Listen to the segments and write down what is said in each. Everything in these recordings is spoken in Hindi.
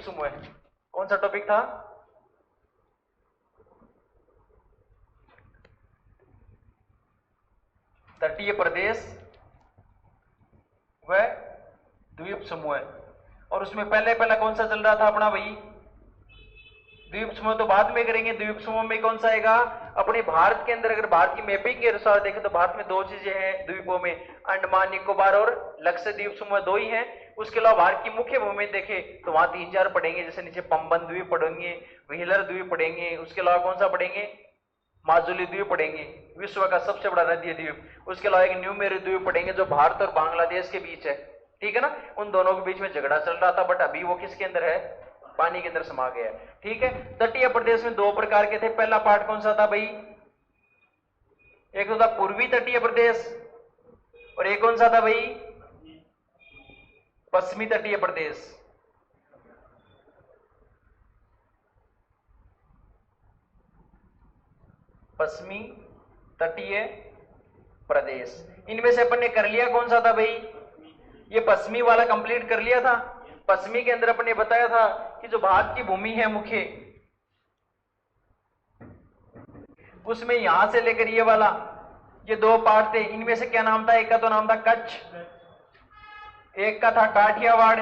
समूह। कौन सा टॉपिक था? तटीय प्रदेश व द्वीप समूह। और उसमें पहले पहला कौन सा चल रहा था अपना भाई? द्वीप समूह तो बाद में करेंगे। द्वीप समूह में कौन सा आएगा? अपने भारत के अंदर अगर भारत की मैपिंग के अनुसार देखें तो भारत में दो चीजें हैं द्वीपों में, अंडमान निकोबार और लक्षद्वीप समूह, दो ही हैं। उसके अलावा भारत की मुख्य भूमि देखें तो वहां 3-4 पढ़ेंगे, जैसे नीचे पंबन द्वीप पढ़ेंगे, व्हीलर द्वीप पढ़ेंगे, उसके अलावा कौन सा पढ़ेंगे? माजुली द्वीप पढ़ेंगे, विश्व का सबसे बड़ा नदीय द्वीप। उसके अलावा एक न्यू मेरू द्वीप पढ़ेंगे जो भारत और बांग्लादेश के बीच है, ठीक है ना। उन दोनों के बीच में झगड़ा चल रहा था, बट अभी वो किसके अंदर है? पानी के अंदर समा गया है, ठीक है। तटीय प्रदेश में दो प्रकार के थे। पहला पार्ट कौन सा था भाई? एक तो था पूर्वी तटीय प्रदेश और एक कौन सा था भाई? पश्चिमी तटीय प्रदेश। पश्चिमी तटीय प्रदेश। इनमें से अपन ने कर लिया कौन सा था भाई? ये पश्चिमी वाला कंप्लीट कर लिया था। पश्चिमी के अंदर अपन ने बताया था कि जो भारत की भूमि है मुख्य, उसमें यहां से लेकर ये वाला, ये दो पार्ट थे। इनमें से क्या नाम था? एक का तो नाम था कच्छ, एक का था काठियावाड़,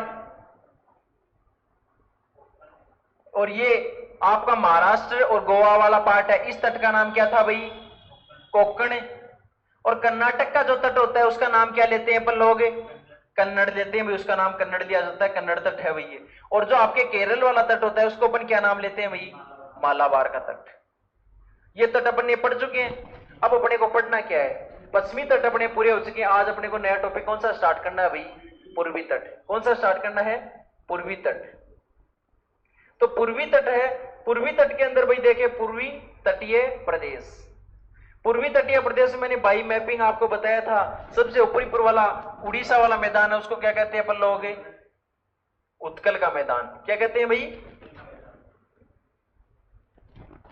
और ये आपका महाराष्ट्र और गोवा वाला पार्ट है। इस तट का नाम क्या था भाई? कोंकण। और कर्नाटक का जो तट होता है उसका नाम क्या लेते हैं अपन लोग? कन्नड़ लेते हैं भाई, उसका नाम कन्नड़ लिया जाता है, कन्नड़ तट है भाई ये। और जो आपके केरल वाला तट होता है उसको अपन क्या नाम लेते हैं भाई? मालाबार का तट। ये तट अपन ने पढ़ चुके हैं। अब अपने को पढ़ना क्या है? पश्चिमी तट अपने पूरे हो चुके हैं। आज अपने को नया टॉपिक कौन सा स्टार्ट करना है भाई? पूर्वी तट। कौन सा स्टार्ट करना है? पूर्वी तट। तो पूर्वी तट है, पूर्वी तट के अंदर भाई देखे पूर्वी तटीय प्रदेश। पूर्वी तटीय प्रदेश में मैंने बाई मैपिंग आपको बताया था। सबसे ऊपरी पूर्व वाला उड़ीसा वाला मैदान है, उसको क्या कहते हैं अपन लोग? उत्कल का मैदान। क्या कहते हैं भाई?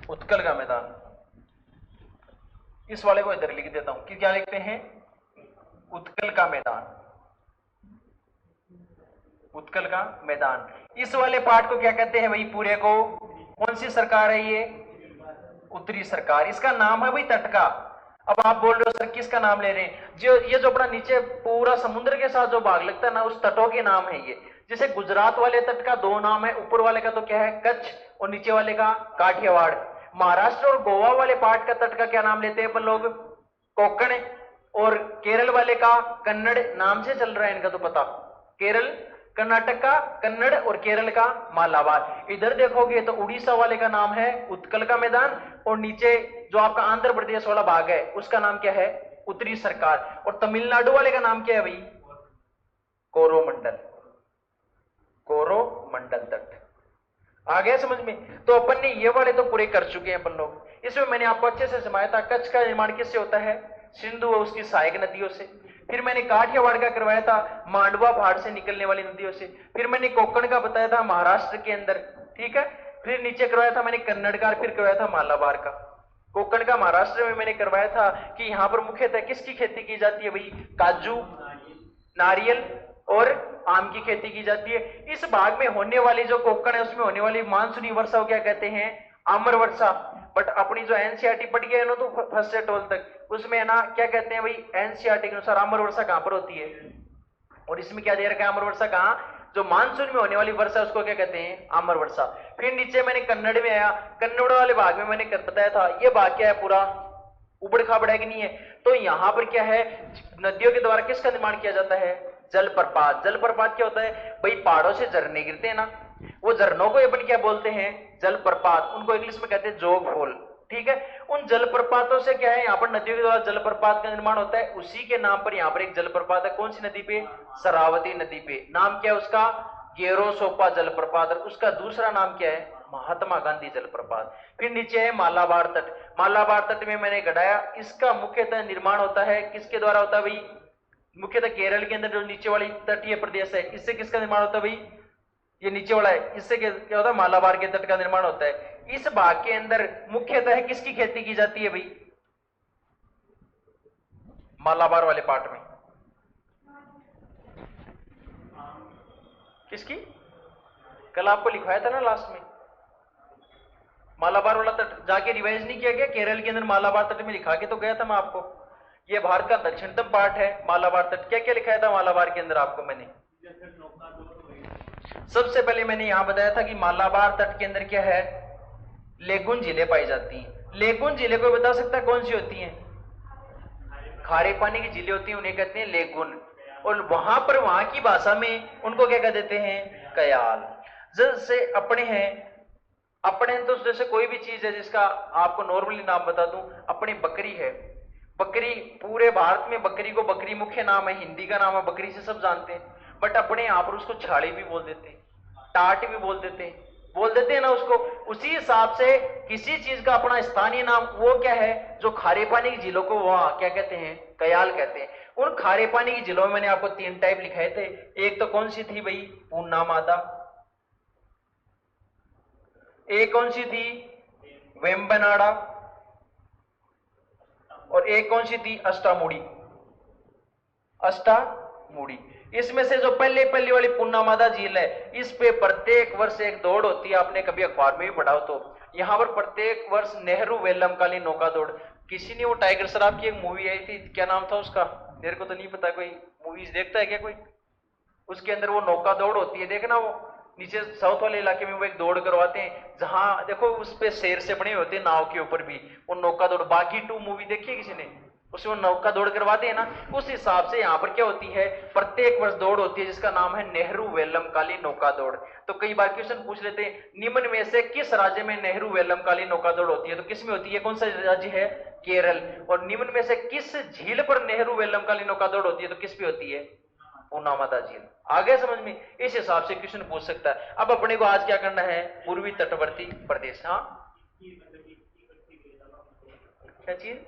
उत्कल का मैदान। इस वाले को इधर लिख देता हूं कि क्या लिखते हैं? उत्कल का मैदान। उत्कल का मैदान। इस वाले पार्ट को क्या कहते हैं भाई? पूरे को कौन सी सरकार है ये? उत्तरी सरकार। इसका नाम है भाई तट का। अब आप बोल रहे हो सर किसका नाम ले रहे हैं? जो ये जो अपना नीचे पूरा समुद्र के साथ जो भाग लगता है ना, उस तटों के नाम है ये। जैसे गुजरात वाले तट का दो नाम है, ऊपर वाले का तो क्या है? कच्छ, और नीचे वाले का काठियावाड़। महाराष्ट्र और गोवा वाले पार्ट का तट का क्या नाम लेते हैं अपन लोग? कोंकण। और केरल वाले का कन्नड़ नाम से चल रहा है इनका तो पता। केरल, कर्नाटक का कन्नड़ और केरल का मालाबार। इधर देखोगे तो उड़ीसा वाले का नाम है उत्कल का मैदान, और नीचे जो आपका आंध्र प्रदेश वाला भाग है उसका नाम क्या है? उत्तरी सरकार। और तमिलनाडु वाले का नाम क्या है भाई? कोरोमंडल। कोरोमंडल तट। आ गया समझ में? तो अपन ने ये वाले तो पूरे कर चुके हैं अपन लोग। इसमें मैंने आपको अच्छे से समझाया था कच्छ का निर्माण किससे होता है? सिंधु और उसकी सहायक नदियों से। फिर मैंने काठियावाड़ का करवाया था मांडवा पहाड़ से निकलने वाली नदियों से। फिर मैंने कोंकण का बताया था महाराष्ट्र के अंदर, ठीक है। फिर नीचे करवाया था मैंने कन्नड़ का, फिर करवाया था मालाबार का। कोंकण का महाराष्ट्र में मैंने करवाया था कि यहां पर मुख्यतः किसकी खेती की जाती है भाई? काजू, नारियल और आम की खेती की जाती है। इस भाग में होने वाली जो कोंकण है उसमें होने वाली मानसूनी वर्षा को क्या कहते हैं? आम्र वर्षा। बट अपनी जो एनसीईआरटी पढ़ गया है ना तो फर्स्ट से 12 तक, उसमें है ना क्या कहते हैं भाई? एनसीईआरटी के अनुसार आम्र वर्षा कहां पर होती है? और इसमें क्या दे रखा है? आम्र वर्षा कहां? जो मानसून में होने वाली वर्षा उसको क्या कहते हैं? आम्र वर्षा। फिर नीचे मैंने कन्नड़ में आया, कन्नड़ वाले भाग में मैंने बताया था ये भाग क्या है? पूरा उबड़ खाबड़ है कि नहीं है? तो यहां पर क्या है? नदियों के द्वारा किसका निर्माण किया जाता है? जलप्रपात। जलप्रपात क्या होता है भाई? पहाड़ों से झरने गिरते हैं ना, वो झरनों को अपन क्या बोलते हैं? जलप्रपात। उनको इंग्लिश में कहते हैं जोग फॉल, ठीक है। उन जलप्रपातों से क्या है? यहाँ पर नदियों के द्वारा जलप्रपात का निर्माण होता है। उसी के नाम पर यहाँ पर एक जलप्रपात है। कौन सी नदी पे? शरावती नदी पे। नाम क्या है उसका? गेरोसोपा जलप्रपात। और उसका दूसरा नाम क्या है? महात्मा गांधी जलप्रपात। फिर नीचे है मालाबार तट। मालाबार तट में मैंने गढ़ाया, इसका मुख्यतः निर्माण होता है किसके द्वारा होता है भाई? मुख्यतः केरल के अंदर जो नीचे वाली तटीय प्रदेश है इससे किसका निर्माण होता है भाई? ये नीचे वाला है, इससे क्या होता है? मालाबार के तट का निर्माण होता है। इस भाग के अंदर मुख्यतः किसकी खेती की जाती है भाई? मालाबार वाले पार्ट में किसकी? कल आपको लिखवाया था ना लास्ट में, मालाबार वाला तट जाके रिवाइज नहीं किया गया? केरल के अंदर मालाबार तट में लिखा के तो गया था मैं आपको। ये भारत का दक्षिणतम पार्ट है मालाबार तट। क्या क्या लिखाया था मालाबार के अंदर आपको मैंने? सबसे पहले मैंने यहां बताया था कि मालाबार तट के अंदर क्या है, लेगुन झीलें पाई जाती हैं। लेगुन झीलें कोई बता सकता है कौन सी होती हैं? खारे पानी की झीलें होती हैं, उन्हें कहते हैं लेगुन। और वहां पर वहां की भाषा में उनको क्या कह देते हैं? कयाल। जैसे अपने हैं, अपने तो जैसे कोई भी चीज है जिसका आपको नॉर्मली नाम बता दूं, अपनी बकरी है। बकरी, पूरे भारत में बकरी को बकरी मुख्य नाम है, हिंदी का नाम है बकरी, से सब जानते हैं। बट अपने यहां पर उसको छाड़ी भी बोल देते हैं, टाट भी बोल देते हैं ना उसको। उसी हिसाब से किसी चीज का अपना स्थानीय नाम वो क्या है, जो खारे पानी की झीलों को वहां क्या कहते हैं? कयाल कहते हैं। उन खारे पानी की झीलों में मैंने आपको 3 टाइप लिखाए थे। एक तो कौन सी थी भाई? पूर्णा मादा। एक कौन सी थी? वेम्बनाड़ा। और एक कौन सी थी? अष्टामुड़ी। अष्टामुड़ी। इसमें से जो पहले पहले वाली पुन्नामादा झील है, इस पे प्रत्येक वर्ष एक दौड़ होती है। आपने कभी अखबार में भी पढ़ा हो तो, यहां पर प्रत्येक वर्ष नेहरू वेलमकालीन नौका दौड़। किसी ने वो टाइगर श्रॉफ की एक मूवी आई थी, क्या नाम था उसका, मेरे को तो नहीं पता। कोई मूवीज देखता है क्या कोई? उसके अंदर वो नौका दौड़ होती है, देखना वो नीचे साउथ वाले इलाके में वो एक दौड़ करवाते हैं, जहां देखो उस पे शेर से बने होते हैं नाव के ऊपर भी, वो नौका दौड़। बागी 2 मूवी देखी है किसी ने? उसमें नौका दौड़ करवाते हैं ना। उस हिसाब से यहाँ पर क्या होती है, प्रत्येक वर्ष दौड़ होती है जिसका नाम है नेहरू वेलमकालीन नौका दौड़। तो कई बार क्वेश्चन पूछ लेते हैं, निम्न में से किस राज्य में नेहरू वेलमकालीन नौका दौड़ होती है? तो किस में होती है? कौन सा राज्य है? केरल। और निम्न में से किस झील पर नेहरू वेलमकालीन नौका दौड़ होती है? तो किस पे होती है? पूर्णामादा झील। आगे समझ में? इस हिसाब से क्वेश्चन पूछ सकता है। अब अपने को आज क्या करना है? पूर्वी तटवर्ती प्रदेश। हाँ, क्या चीज?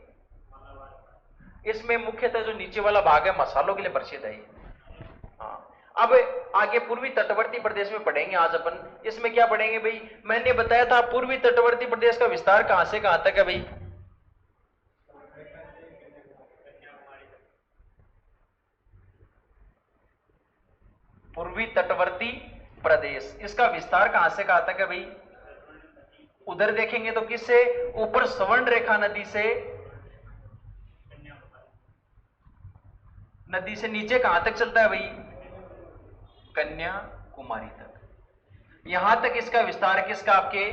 इसमें मुख्यतः जो नीचे वाला भाग है मसालों के लिए प्रसिद्ध है। हाँ, अब आगे पूर्वी तटवर्ती प्रदेश में पढ़ेंगे आज अपन। इसमें क्या पढ़ेंगे भाई? मैंने बताया था पूर्वी तटवर्ती प्रदेश का विस्तार कहां से कहां तक है भाई? पूर्वी तटवर्ती प्रदेश, इसका विस्तार कहां से कहां तक है भाई? उधर देखेंगे तो किससे? ऊपर स्वर्ण रेखा नदी से, नदी से नीचे कहां तक चलता है भाई? कन्याकुमारी तक। यहां तक इसका विस्तार है किसका? आपके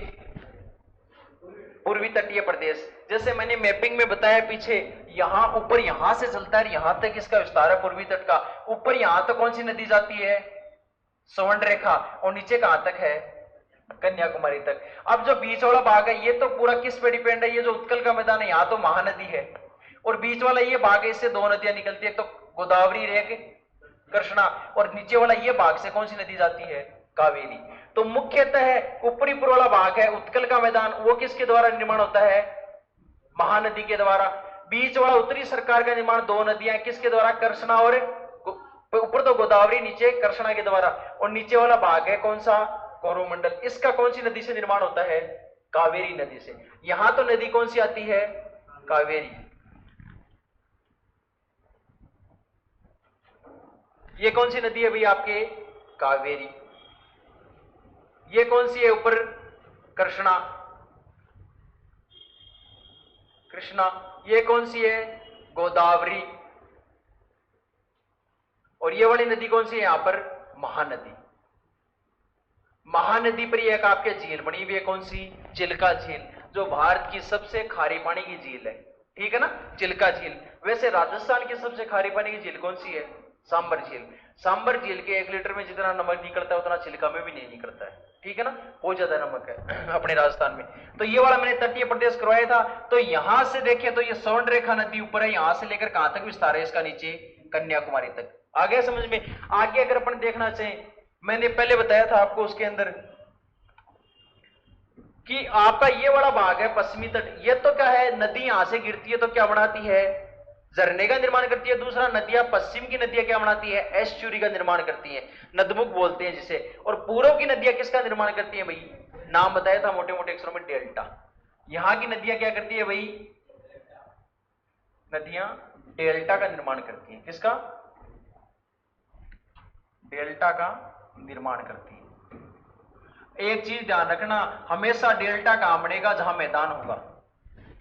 पूर्वी तटीय प्रदेश। जैसे मैंने मैपिंग में बताया पीछे, यहां ऊपर यहां से चलता है, यहां तक इसका विस्तार है पूर्वी तट का। ऊपर यहां तक कौन सी नदी जाती है? स्वर्ण रेखा। और नीचे कहां तक है? कन्याकुमारी तक। अब जो बीच वाला भाग है ये तो पूरा किस पे डिपेंड है? ये जो उत्कल का मैदान है, यहां तो महानदी है, और बीच वाला ये भाग है, इससे 2 नदियां निकलती है, एक तो गोदावरी, एक कृष्णा। और नीचे वाला ये भाग से कौन सी नदी जाती है? कावेरी। तो मुख्यतः ऊपरी पूर्व वाला भाग है उत्कल का मैदान, वो किसके द्वारा निर्माण होता है? महानदी के द्वारा। बीच वाला उत्तरी सरकार का निर्माण 2 नदियां किसके द्वारा? कृष्णा और, ऊपर तो गोदावरी, नीचे कृष्णा के द्वारा। और नीचे वाला भाग है कौन सा? कोरोमंडल। इसका कौन सी नदी से निर्माण होता है? कावेरी नदी से। यहां तो नदी कौन सी आती है? कावेरी। ये कौन सी नदी है भाई आपके? कावेरी। ये कौन सी है ऊपर? कृष्णा। कृष्णा। ये कौन सी है? गोदावरी। और ये वाली नदी कौन सी है यहां पर? महानदी। महानदी पर एक आपके झील बनी हुई है, कौन सी? चिल्का झील, जो भारत की सबसे खारे पानी की झील है। ठीक है ना, चिल्का झील। वैसे राजस्थान की सबसे खारे पानी की झील कौन सी है? सांबर झील। सांबर झील के 1 लीटर में जितना नमक निकलता है उतना चिल्का में भी नहीं निकलता है। ठीक है ना, बहुत ज्यादा नमक है अपने राजस्थान में। तो ये वाला मैंने तटीय प्रदेश करवाया था। तो यहां से देखें तो ये स्वर्ण रेखा नदी ऊपर है, यहां से लेकर कहां तक विस्तार है इसका? नीचे कन्याकुमारी तक। आ गया समझ में? आगे अगर अपन देखना चाहें, मैंने पहले बताया था आपको उसके अंदर कि आपका ये वाला भाग है पश्चिमी तट। ये तो क्या है, नदी यहां से गिरती है तो क्या बनाती है? झरने का निर्माण करती है। दूसरा, नदियां, पश्चिम की नदियां क्या बनाती है? एस्चुरी का निर्माण करती है, नदमुख बोलते हैं जिसे। और पूर्व की नदियां किसका निर्माण करती है भाई? नाम बताया था मोटे मोटे अक्षरों में, डेल्टा। यहां की नदियां क्या करती है भाई? नदियां डेल्टा का निर्माण करती है। किसका? डेल्टा का निर्माण करती है। एक चीज ध्यान रखना, हमेशा डेल्टा कहां बनेगा? जहां मैदान होगा।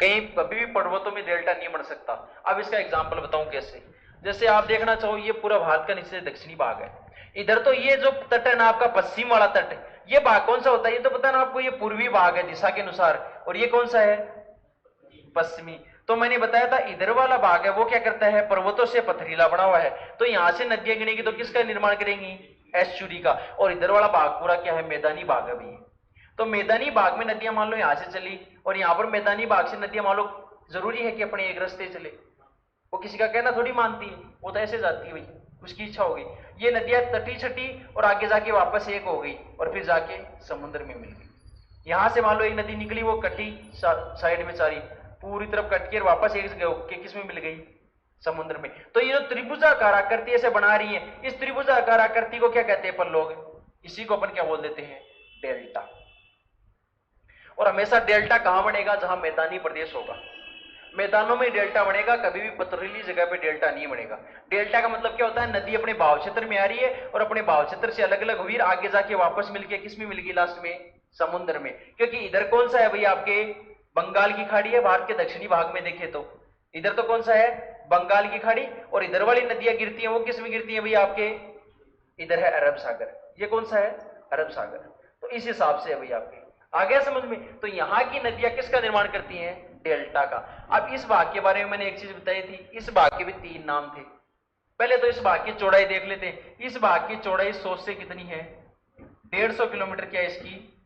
कहीं कभी भी पर्वतों में डेल्टा नहीं बन सकता। अब इसका एग्जांपल बताऊं कैसे। जैसे आप देखना चाहो, ये पूरा भारत का नीचे दक्षिणी भाग है। इधर तो ये जो तट है ना आपका, पश्चिम वाला तट, ये भाग कौन सा होता है? ये तो पता ना आपको, ये पूर्वी भाग है दिशा के अनुसार, और ये कौन सा है? पश्चिमी। तो मैंने बताया था इधर वाला भाग है वो क्या करता है? पर्वतों से पथरीला बना हुआ है। तो यहां से नदियां गिनेगी तो किसका निर्माण करेंगी? एस्चुरी का। और इधर वाला भाग पूरा क्या है? मैदानी भाग अभी। तो मैदानी भाग में नदियां मान लो यहां से चली, और यहां पर मैदानी भाग से नदियां मान लो, जरूरी है कि अपने एक रास्ते चले? वो किसी का कहना थोड़ी मानती है, वो तो ऐसे जाती है भाई, उसकी इच्छा हो गई। ये नदियां तटी छटी और आगे जाके वापस एक हो गई, और फिर जाके समुद्र में मिल गई। यहां से मान लो एक नदी निकली, वो कटी साइड में सारी, पूरी तरफ कट के वापस एक जगह होके किस में मिल गई? समुद्र में। तो ये जो त्रिभुजाकार आकृति ऐसे बना रही है, इस त्रिभुजाकार आकृति को क्या कहते हैं अपन लोग? इसी को अपन क्या बोल देते हैं? डेल्टा। और हमेशा डेल्टा कहां बनेगा? जहां मैदानी प्रदेश होगा। मैदानों में डेल्टा बनेगा, कभी भी पथरीली जगह पे डेल्टा नहीं बनेगा। डेल्टा का मतलब क्या होता है? नदी अपने भाव क्षेत्र में आ रही है और अपने भाव क्षेत्र से अलग अलग हुई, आगे जाके वापस मिलके किस में मिल गई? लास्ट में समुद्र में। क्योंकि इधर कौन सा है भाई? आपके बंगाल की खाड़ी है। भारत के दक्षिणी भाग में देखे तो इधर तो कौन सा है? बंगाल की खाड़ी। और इधर वाली नदियां गिरती हैं वो किस में गिरती हैं भाई? आपके इधर है अरब सागर। ये कौन सा है? अरब सागर। तो इस हिसाब से है भाई आपके। आ गया समझ में? तो यहां की नदियां किसका निर्माण करती हैं? डेल्टा का। अब इस भाग के बारे में मैंने एक चीज बताई थी, इस भाग के भी 3 नाम थे। पहले तो इस भाग की चौड़ाई देख लेते हैं। इस भाग की चौड़ाई 100 से कितनी है? 150 किलोमीटर क्या इसकी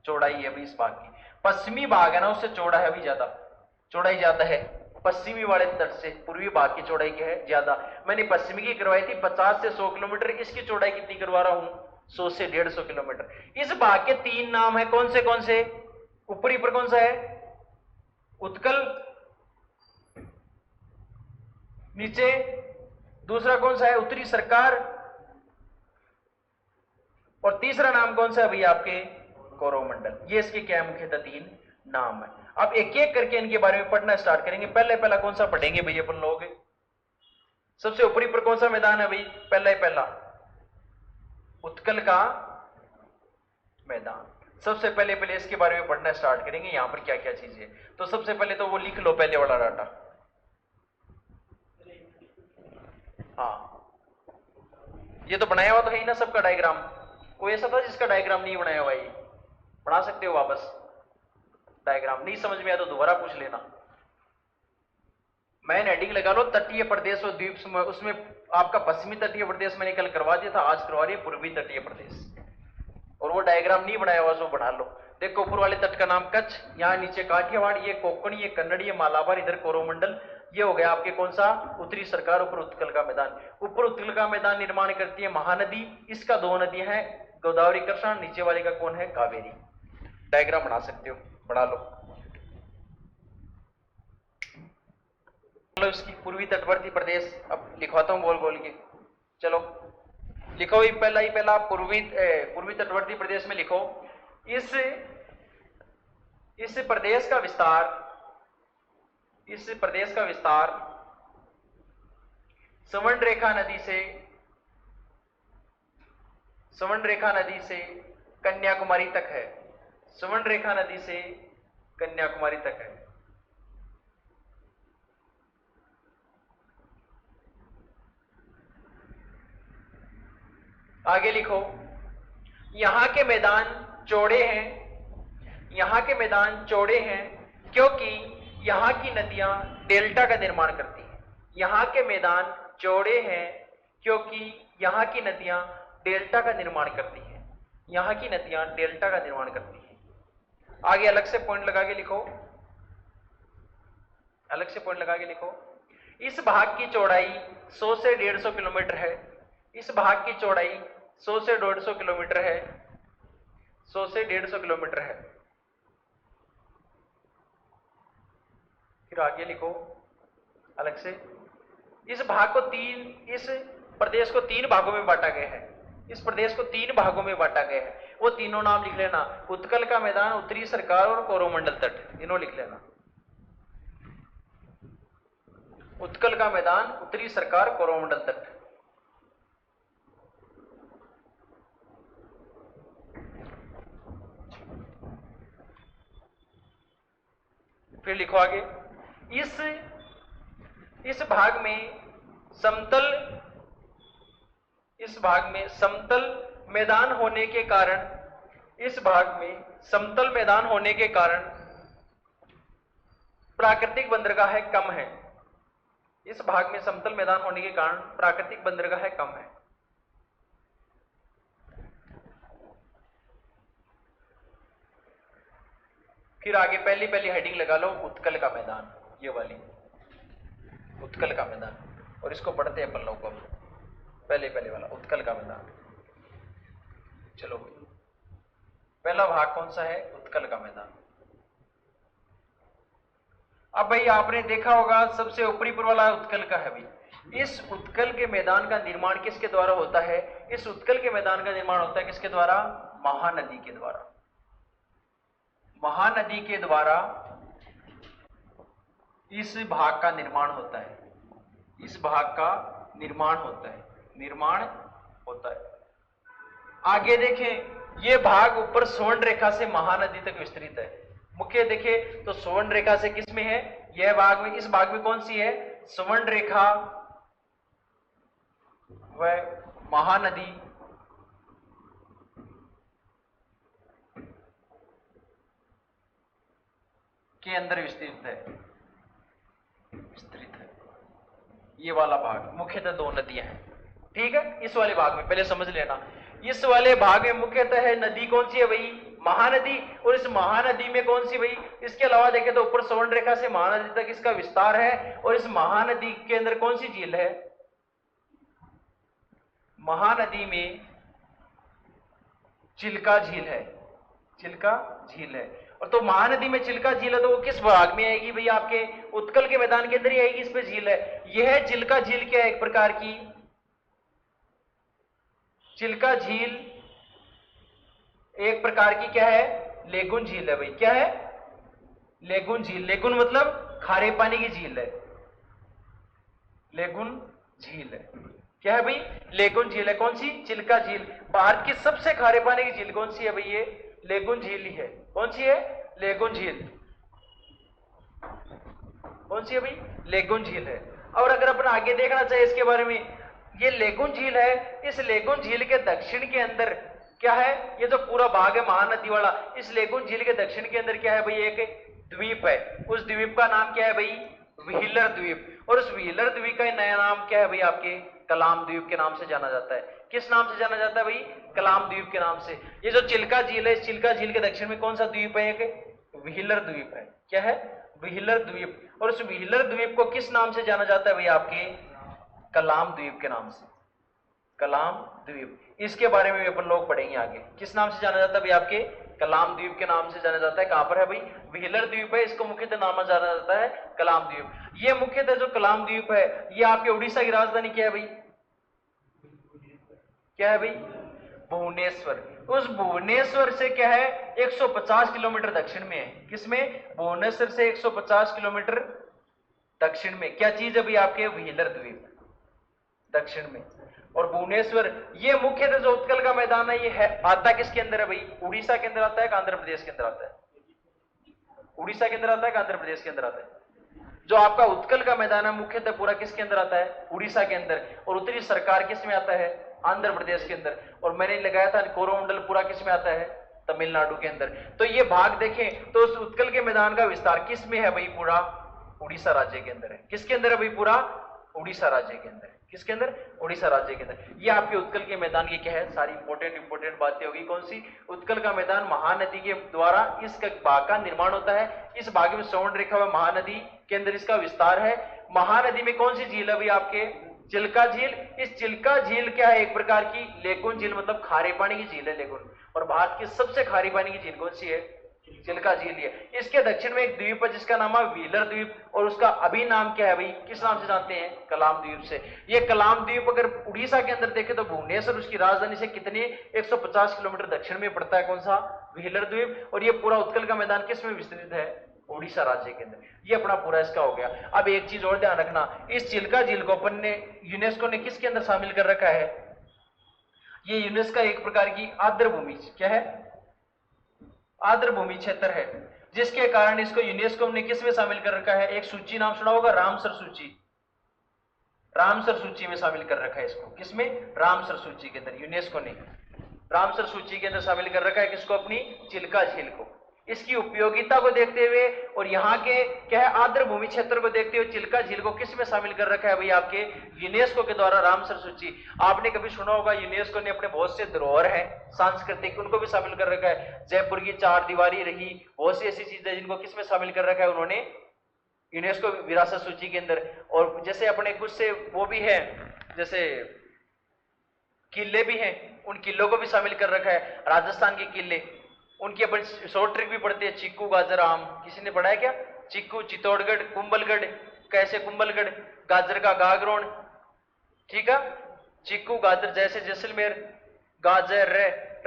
चौड़ाई है अभी इस भाग की। पश्चिमी भाग है ना, उससे चौड़ा है अभी, ज्यादा चौड़ाई ज्यादा है पश्चिमी वाले तट से। पूर्वी भाग की चौड़ाई क्या है? ज्यादा। मैंने पश्चिमी की करवाई थी 50 से 100 किलोमीटर, इसकी चौड़ाई कितनी करवा रहा हूं? 100 से 150 किलोमीटर। इस भाग के 3 नाम है, कौन से? ऊपरी पर कौन सा है? उत्कल। नीचे दूसरा कौन सा है? उत्तरी सरकार। और तीसरा नाम कौन सा है भैया? आपके कोरोमंडल। ये इसके क्या है? मुख्यतः 3 नाम है। अब एक एक करके इनके बारे में पढ़ना स्टार्ट करेंगे। पहला कौन सा पढ़ेंगे भैया अपन लोग? सबसे ऊपरी पर कौन सा मैदान है भाई? पहला उत्कल का मैदान। सबसे पहले इसके बारे में पढ़ना स्टार्ट करेंगे, यहां पर क्या क्या चीजें। तो सबसे पहले तो वो लिख लो पहले वाला डाटा। हाँ, ये तो बनाया हुआ तो है ही ना सबका डायग्राम। कोई ऐसा था जिसका डायग्राम नहीं बनाया हुआ? ये बना सकते हो वापस डायग्राम। नहीं समझ में आया तो दोबारा पूछ लेना। मैंने हेडिंग लगा लो तटीय प्रदेश और द्वीप। उसमें आपका पश्चिमी तटीय प्रदेश मैंने कल करवा दिया था, आज करवा रही है पूर्वी तटीय प्रदेश। और वो डायग्राम नहीं बनाया हुआ, सो बना लो। देखो ऊपर वाले तट का नाम कच्छ, यहाँ नीचे काठियावाड़, ये कोंकण, ये कन्नड़, ये मालाबार, इधर कोरोमंडल। ये हो गया आपके कौन सा? उत्तरी सरकार। ऊपर उत्कल का मैदान। ऊपर उत्कल का मैदान निर्माण करती है महानदी। इसका 2 नदियां हैं, गोदावरी कृष्णा। नीचे वाले का कौन है? कावेरी। डायग्राम बना सकते हो, बना लो। चलो इसकी पूर्वी तटवर्ती प्रदेश अब लिखवाता हूं गोल गोल के। चलो लिखो ही पहला पूर्वी तटवर्ती प्रदेश में लिखो। इस प्रदेश का विस्तार स्वर्ण रेखा नदी से कन्याकुमारी तक है। स्वर्ण रेखा नदी से कन्याकुमारी तक है। आगे लिखो, यहां के मैदान चौड़े हैं क्योंकि यहां की नदियां डेल्टा का निर्माण करती हैं। यहां के मैदान चौड़े हैं क्योंकि यहां की नदियां डेल्टा का निर्माण करती हैं। यहां की नदियां डेल्टा का निर्माण करती हैं। आगे अलग से पॉइंट लगा के लिखो। इस भाग की चौड़ाई 100 से 150 किलोमीटर है। इस भाग की चौड़ाई 100 से 150 किलोमीटर है। 100 से 150 किलोमीटर है। फिर आगे लिखो अलग से। इस प्रदेश को 3 भागों में बांटा गया है। इस प्रदेश को 3 भागों में बांटा गया है। वो तीनों नाम लिख लेना, उत्कल का मैदान, उत्तरी सरकार और कोरोमंडल तट। तीनों लिख लेना। उत्कल का मैदान, उत्तरी सरकार, कोरोमंडल तट। फिर लिखो आगे, इस भाग में समतल मैदान होने के कारण, इस भाग में समतल मैदान होने के कारण प्राकृतिक बंदरगाह कम है। इस भाग में समतल मैदान होने के कारण प्राकृतिक बंदरगाह कम है। फिर आगे पहली हेडिंग लगा लो, उत्कल का मैदान, ये वाली उत्कल का मैदान, और इसको पढ़ते हैं अपन लोग को। पहले वाला उत्कल का मैदान। चलो, पहला भाग कौन सा है? उत्कल का मैदान। अब भाई आपने देखा होगा सबसे ऊपरी पर वाला उत्कल का है भाई। इस उत्कल के मैदान का निर्माण किसके द्वारा होता है? इस उत्कल के मैदान का निर्माण होता है किसके द्वारा? महानदी के द्वारा। महानदी के द्वारा इस भाग का निर्माण होता है। इस भाग का निर्माण होता है। आगे देखें, यह भाग ऊपर स्वर्ण रेखा से महानदी तक विस्तृत है। मुख्य देखें तो स्वर्ण रेखा से किस में है? यह भाग में, इस भाग में कौन सी है? स्वर्ण रेखा व महानदी के अंदर विस्तृत है। ये वाला भाग मुख्यतः दो नदियां हैं। ठीक है, इस वाले भाग में पहले समझ लेना, इस वाले भाग में मुख्यतः है नदी कौन सी है भाई? महानदी। और इस महानदी में कौन सी भाई? इसके अलावा देखें तो ऊपर स्वर्ण रेखा से महानदी तक इसका विस्तार है। और इस महानदी के अंदर कौन सी झील है? महानदी में चिल्का झील है। चिल्का झील है। और तो महानदी में चिल्का झील है तो वो किस भाग में आएगी भाई? आपके उत्कल के मैदान के अंदर ही आएगी। इस पे झील है। यह चिल्का झील क्या है? एक प्रकार की चिल्का झील एक प्रकार की क्या है? लेगुन झील है भाई। क्या है? लेगुन झील। लेगुन मतलब खारे पानी की झील है। लेगुन झील है। क्या है भाई? लेगुन झील है। कौन सी? चिल्का झील। भारत की सबसे खारे पानी की झील कौन सी है भाई? ये लेगुन झील ही है। कौन सी है? लेगुन झील। कौन सी है भाई? लेगुन झील है। और अगर अपन आगे देखना चाहिए इसके बारे में, ये लेगुन झील है। इस लेगुन झील के दक्षिण के अंदर क्या है? ये जो पूरा भाग है महानदी वाला, इस लेगुन झील के दक्षिण के अंदर क्या है भाई? एक द्वीप है। उस द्वीप का नाम क्या है भाई? व्हीलर द्वीप। और उस व्हीलर द्वीप का नया नाम क्या है भाई? आपके कलाम द्वीप के नाम से जाना जाता है। किस नाम से जाना जाता है भाई? कलाम द्वीप के नाम से। ये जो चिल्का झील है, इस चिल्का झील के दक्षिण में कौन सा द्वीप है? एक व्हीलर द्वीप है। क्या है? व्हीलर द्वीप। और उस व्हीलर द्वीप को किस नाम से जाना जाता है भाई? आपके कलाम द्वीप के नाम से। कलाम द्वीप, इसके बारे में भी अपन लोग पढ़ेंगे आगे। किस नाम से जाना जाता है भाई? आपके कलाम द्वीप के नाम से जाना जाता है। कहां पर है भाई? व्हीलर द्वीप है। इसको मुख्यतः नाम जाना जाता है कलाम द्वीप। ये मुख्यतः जो कलाम द्वीप है, ये आपके उड़ीसा की राजधानी क्या है भाई? क्या है भाई? भुवनेश्वर। उस भुवनेश्वर से क्या है? 150 किलोमीटर दक्षिण में है। किसमें? भुवनेश्वर से 150 किलोमीटर दक्षिण में क्या चीज है भाई? आपके व्हीलर द्वीप दक्षिण में। और भुवनेश्वर, ये मुख्यतः जो उत्कल का मैदान है, ये है आता किसके अंदर है भाई? उड़ीसा के अंदर आता है कि आंध्र प्रदेश के अंदर आता है? उड़ीसा के अंदर आता है कि आंध्र प्रदेश के अंदर आता है? जो आपका उत्कल का मैदान है मुख्यतः पूरा किसके अंदर आता है? उड़ीसा के अंदर। और उत्तरी सरकार किस में आता है? आंध्र प्रदेश के अंदर। और मैंने लगाया था कोरोमंडल पूरा किस में आता है? तमिलनाडु के अंदर। तो ये भाग देखें तो उस उत्कल के मैदान का विस्तार किस में है भाई? पूरा उड़ीसा राज्य के अंदर है। किसके अंदर है भाई? पूरा उड़ीसा राज्य के अंदर। किसके अंदर? उड़ीसा राज्य के अंदर। ये आपके उत्कल के मैदान की क्या है? सारी इंपोर्टेंट बातें होगी। कौन सी? उत्कल का मैदान महानदी के द्वारा इस भाग का निर्माण होता है। इस भाग में स्वर्ण रेखा व महानदी के अंदर इसका विस्तार है। महानदी में कौन सी झील है भाई? आपके चिल्का झील। इस चिल्का झील क्या है? एक प्रकार की लेगुन झील, मतलब खारे पानी की झील है लेगुन। और भारत की सबसे खारी पानी की झील कौन सी है? चिल्का झील है। इसके दक्षिण में एक द्वीप है जिसका नाम है व्हीलर द्वीप। और उसका अभी नाम क्या है भाई? किस नाम से जानते हैं? कलाम द्वीप से। ये कलाम द्वीप अगर उड़ीसा के अंदर देखें तो भुवनेश्वर उसकी राजधानी से कितने? 150 किलोमीटर दक्षिण में पड़ता है। कौन सा? व्हीलर द्वीप। और ये पूरा उत्कल का मैदान किस में विस्तृत है? उड़ीसा राज्य के अंदर। ये अपना पूरा इसका हो गया। अब एक चीज और ध्यान रखना, इस चिल्का झील को अपन ने यूनेस्को ने किसके अंदर शामिल कर रखा है? ये यूनेस्को एक प्रकार की आर्द्र भूमि, क्या है? आर्द्र भूमि क्षेत्र है। जिसके कारण इसको यूनेस्को ने किस में शामिल कर रखा है? एक सूची नाम सुना होगा, रामसर सूची। रामसर सूची में शामिल कर रखा है इसको। किसमें? रामसर सूची के अंदर यूनेस्को ने रामसर सूची के अंदर शामिल कर रखा है किसको? अपनी चिल्का झील को। इसकी उपयोगिता को देखते हुए और यहाँ के क्या है आर्द्र भूमि क्षेत्र को देखते हुए चिल्का झील को किस में शामिल कर रखा है भाई? आपके यूनेस्को के द्वारा रामसर सूची। आपने कभी सुना होगा यूनेस्को ने अपने बहुत से धरोहर हैं सांस्कृतिक, उनको भी शामिल कर रखा है। जयपुर की चार दीवारी रही, बहुत सी ऐसी चीजें जिनको किस में शामिल कर रखा है उन्होंने? यूनेस्को विरासत सूची के अंदर। और जैसे अपने कुछ से वो भी है, जैसे किले भी हैं, उन किलों को भी शामिल कर रखा है। राजस्थान के किले, उनकी अपन शॉर्ट ट्रिक भी पढ़ते हैं, चिक्कू गाजर आम। किसी ने पढ़ा है क्या? चिक्कू, चित्तौड़गढ़, कुंभलगढ़, कैसे कुंभलगढ़, गाजर का गागरोन, ठीक है, चिक्कू गाजर जैसे जैसलमेर, गाजर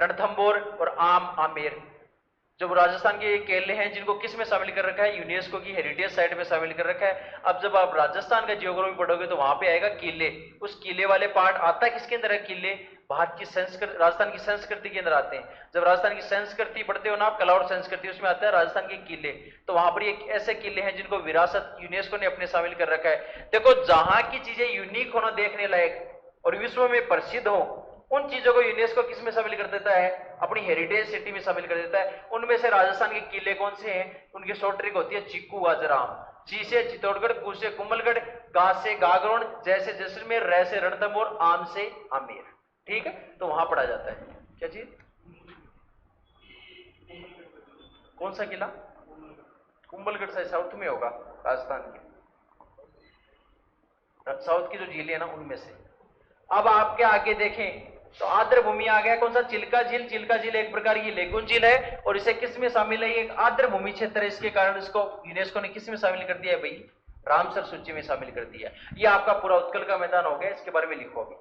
रणथंबोर और आम आमेर। जब राजस्थान के केले हैं जिनको किस में शामिल कर रखा है? यूनेस्को की हेरिटेज साइट में शामिल कर रखा है। अब जब आप राजस्थान का जियोग्राफी पढ़ोगे तो वहां पे आएगा किले। उस किले वाले पार्ट आता है किसके अंदर है? किले भारत की संस्कृति, राजस्थान की संस्कृति के अंदर आते हैं। जब राजस्थान की संस्कृति पढ़ते हो ना आप, कला और संस्कृति, उसमें आता है राजस्थान के किले। तो वहां पर एक ऐसे किले हैं जिनको विरासत यूनेस्को ने अपने शामिल कर रखा है। देखो, जहां की चीजें यूनिक होना देखने लायक और विश्व में प्रसिद्ध हो, उन चीजों को यूनेस्को किस में शामिल कर देता है? अपनी हेरिटेज सिटी में शामिल कर देता है। उनमें से राजस्थान के किले कौन से हैं? उनकी शॉर्ट ट्रिक होती है चिक्कू गाजर आम, ची से चित्तौड़गढ़, कू से कुंभलगढ़, गा से गागरोन, जैसे जैसलमेर, रै से रणथंबोर, आम से आमेर। ठीक है, तो वहां पढ़ा जाता है। क्या चीज? कौन सा किला? कुंभलगढ़ से साउथ में होगा राजस्थान के, साउथ की जो झीलें है ना उनमें से। अब आपके आगे देखें तो आर्द्र भूमि आ गया, कौन सा? चिल्का झील। चिल्का झील एक प्रकार की लेगुन झील है और इसे किस में शामिल है? एक आर्द्र भूमि क्षेत्र है, इसके कारण इसको यूनेस्को ने किस में शामिल कर दिया है भाई? रामसर सूची में शामिल कर दिया। ये आपका पूरा उत्कल का मैदान हो गया, इसके बारे में लिखो अभी।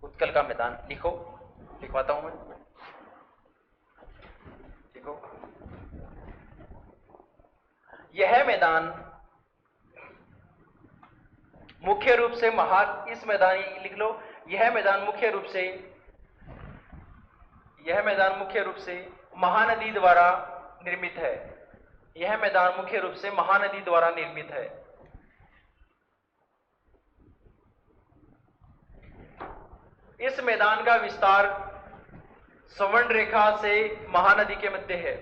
उत्कल का मैदान लिखो, लिखवाता हूं मैं, लिखो। यह मैदान मुख्य रूप से इस मैदान लिख लो, यह मैदान मुख्य रूप से महानदी द्वारा निर्मित है। यह मैदान मुख्य रूप से महानदी द्वारा निर्मित है। इस मैदान का विस्तार स्वर्ण रेखा से महानदी के मध्य है।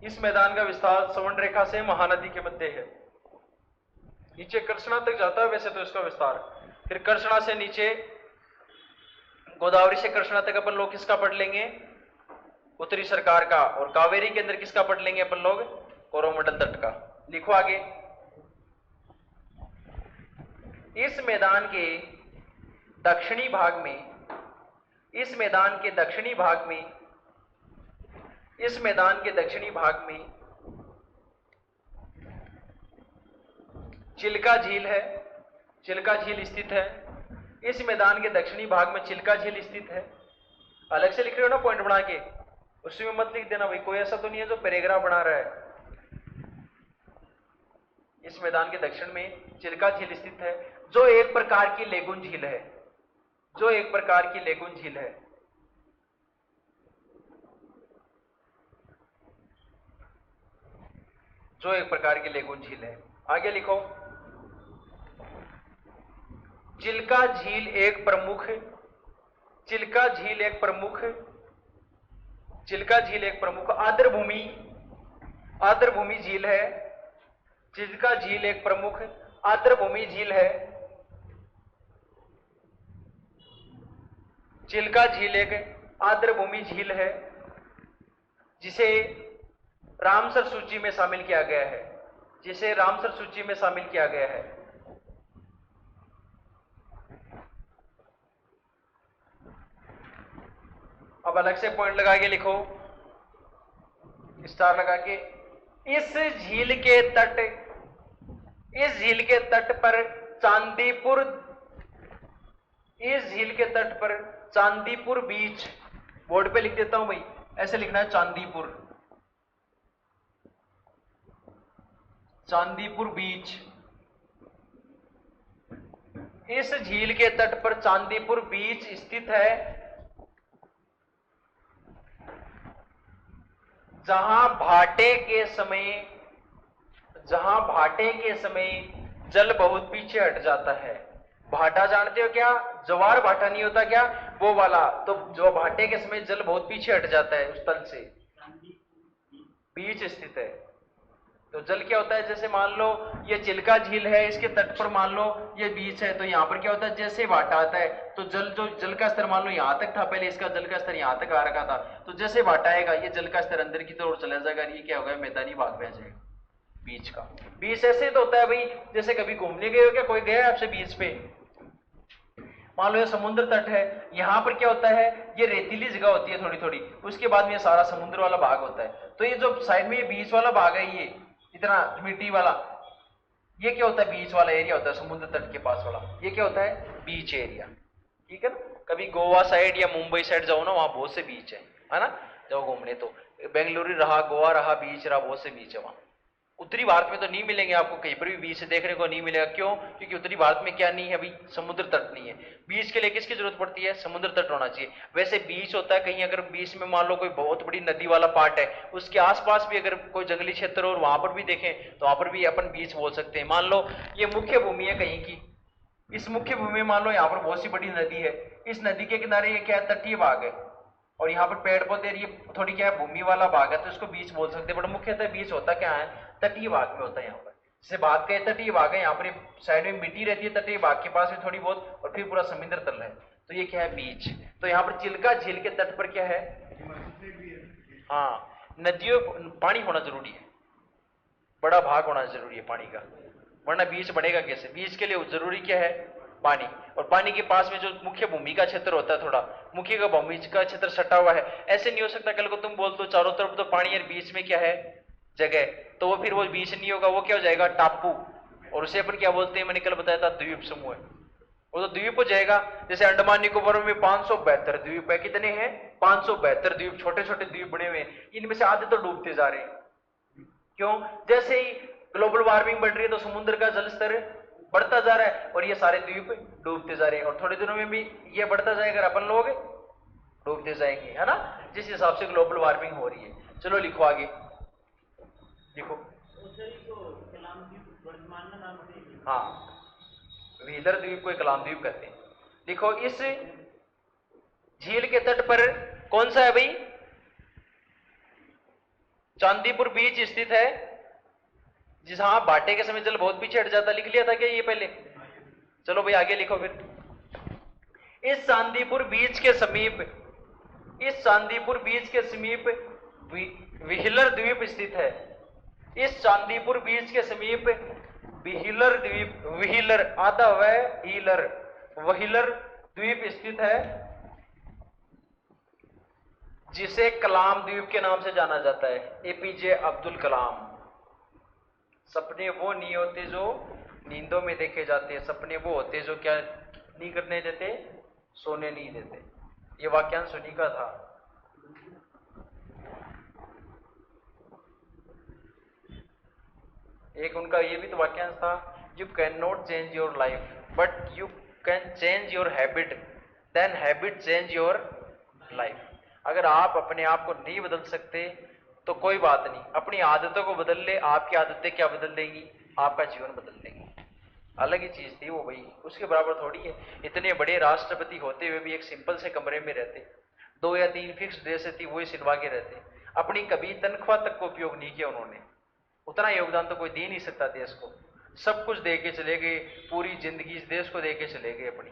इस मैदान का विस्तार स्वर्ण रेखा से महानदी के मध्य है। नीचे कृष्णा तक जाता है वैसे तो इसका विस्तार, फिर कृष्णा से नीचे गोदावरी से कृष्णा तक अपन लोग किसका पढ़ लेंगे? उत्तरी सरकार का। और कावेरी के अंदर किसका पढ़ लेंगे अपन लोग? कोरोमंडल तट का। लिखो आगे। इस मैदान के दक्षिणी भाग में चिल्का झील है। चिल्का झील स्थित है। इस मैदान के दक्षिणी भाग में चिल्का झील स्थित है। अलग से लिख रहे हो ना पॉइंट बना के, उसमें मत लिख देना भाई, कोई ऐसा तो नहीं है जो पैराग्राफ बना रहा है। इस मैदान के दक्षिण में चिल्का झील स्थित है, जो एक प्रकार की लेगुन झील है। आगे लिखो। चिल्का झील एक प्रमुख आर्द्र भूमि झील है। चिल्का झील एक प्रमुख आर्द्र भूमि झील है। चिल्का झील एक आर्द्र भूमि झील है जिसे रामसर सूची में शामिल किया गया है। अब अलग से पॉइंट लगा के लिखो, स्टार लगा के। इस झील के तट पर चांदीपुर बीच, बोर्ड पे लिख देता हूं भाई, ऐसे लिखना है चांदीपुर बीच। इस झील के तट पर चांदीपुर बीच स्थित है, जहां भाटे के समय जल बहुत पीछे हट जाता है। भाटा जानते हो क्या? ज्वार भाटा नहीं होता क्या, वो वाला। तो जो भाटे के समय जल बहुत पीछे हट जाता है उस तल से, बीच स्थित है। तो जल क्या होता है, जैसे मान लो ये चिल्का झील है, इसके तट पर मान लो ये बीच है, तो यहाँ पर क्या होता है, जैसे भाटा आता है तो जल का स्तर मान लो यहाँ तक था, पहले इसका जल का स्तर यहाँ तक आ रखा था, तो जैसे भाटा आएगा ये जल का स्तर अंदर की तरफ चला जाएगा, ये क्या होगा, मैदानी भाग में आ जाएगा बीच का। बीच ऐसे तो होता है भाई, जैसे कभी घूमने गए हो क्या, कोई गया है आपसे बीच पे? मान लो ये समुद्र तट है, यहाँ पर क्या होता है, ये रेतीली जगह होती है थोड़ी थोड़ी, उसके बाद में ये सारा समुद्र वाला भाग होता है। तो ये जो साइड में ये बीच वाला भाग है, ये इतना मिट्टी वाला, ये क्या होता है, बीच वाला एरिया होता है, समुद्र तट के पास वाला, ये क्या होता है, बीच एरिया। ठीक है ना? कभी गोवा साइड या मुंबई साइड जाओ ना, वहां बहुत से बीच है ना, जाओ घूमने, तो बेंगलुरु रहा, गोवा रहा, बीच रहा, बहुत से बीच है वहां। उत्तरी भारत में तो नहीं मिलेंगे आपको, कहीं पर भी बीच देखने को नहीं मिलेगा। क्यों? क्योंकि उत्तरी भारत में क्या नहीं है अभी, समुद्र तट नहीं है। बीच के लिए किसकी जरूरत पड़ती है, समुद्र तट होना चाहिए। वैसे बीच होता है कहीं, अगर बीच में मान लो कोई बहुत बड़ी नदी वाला पार्ट है, उसके आसपास भी अगर कोई जंगली क्षेत्र और वहां पर भी देखें तो वहां पर भी अपन बीच बोल सकते हैं। मान लो ये मुख्य भूमि है कहीं की, इस मुख्य भूमि में मान लो यहाँ पर बहुत सी बड़ी नदी है, इस नदी के किनारे ये क्या है, तटीय भाग है, और यहाँ पर पेड़ पौधे, ये थोड़ी क्या है, भूमि वाला भाग है, तो इसको बीच बोल सकते हैं। बट मुख्यतः बीच होता क्या है, तटीय भाग में होता है। यहाँ पर जैसे बात करें तटीय भाग है, यहाँ पर साइड में मिट्टी रहती है तटीय भाग के पास में थोड़ी बहुत, और फिर पूरा समुद्र तल है, तो ये क्या है, बीच। तो यहाँ पर चिल्का झील के तट पर क्या है, हाँ, नदियों पानी होना जरूरी है, बड़ा भाग होना जरूरी है पानी का, वरना बीच बनेगा कैसे। बीच के लिए जरूरी क्या है, पानी। और पानी के पास में जो मुख्य भूमि का क्षेत्र होता है, थोड़ा मुख्य का भूमि का क्षेत्र सटा हुआ है। ऐसे नहीं हो सकता कल को तुम बोल दो चारों तरफ तो पानी और बीच में क्या है, जगह, तो वो फिर वो बीच नहीं होगा, वो क्या हो जाएगा, टापू। और उसे अपन क्या बोलते हैं, मैंने कल बताया था, द्वीप समूह है, वो तो द्वीप हो जाएगा। जैसे अंडमान निकोबार में 572 द्वीप है, कितने हैं, 572 द्वीप, छोटे छोटे द्वीप बने हुए हैं, इनमें से आधे तो डूबते जा रहे हैं। क्यों? जैसे ही ग्लोबल वार्मिंग बढ़ रही है तो समुद्र का जल स्तर बढ़ता जा रहा है और ये सारे द्वीप डूबते जा रहे हैं, और थोड़े दिनों में भी ये बढ़ता जाएगा, अपन लोग डूबते जाएंगे, है ना, जिस हिसाब से ग्लोबल वार्मिंग हो रही है। चलो लिखो आगे, लिखो। हाँ, व्हीलर द्वीप को कलाम द्वीप कहते हैं। लिखो, इस झील के तट पर कौन सा है भाई, चांदीपुर बीच स्थित है, जहां भाटे के समय जल बहुत पीछे हट जाता। लिख लिया था क्या ये पहले? चलो भाई आगे लिखो फिर। इस चांदीपुर बीच के समीप, इस चांदीपुर बीच के समीप व्हीलर द्वीप स्थित है। इस चांदीपुर बीच के समीप व्हीलर द्वीप, व्हीलर आधा हुआ है हीलर, व्हीलर द्वीप स्थित है, जिसे कलाम द्वीप के नाम से जाना जाता है। एपीजे अब्दुल कलाम। सपने वो नहीं होते जो नींदों में देखे जाते हैं, सपने वो होते जो क्या नहीं करने देते, सोने नहीं देते। ये वाक्यांश उन्हीं का था। एक उनका ये भी तो वाक्यांश था, you can not change your life but you can change your habit, then habit change your life. अगर आप अपने आप को नहीं बदल सकते तो कोई बात नहीं, अपनी आदतों को बदल ले, आपकी आदतें क्या बदल देंगी, आपका जीवन बदल देंगी। अलग ही चीज थी वो भाई, उसके बराबर थोड़ी है। इतने बड़े राष्ट्रपति होते हुए भी एक सिंपल से कमरे में रहते, 2 या 3 फिक्स ड्रेस थी वही सिलवा के रहते, अपनी कभी तनख्वाह तक को उपयोग नहीं किया उन्होंने। उतना योगदान तो कोई दे नहीं सकता देश को, सब कुछ दे के चले गए, पूरी जिंदगी इस देश को दे के चले गए अपनी।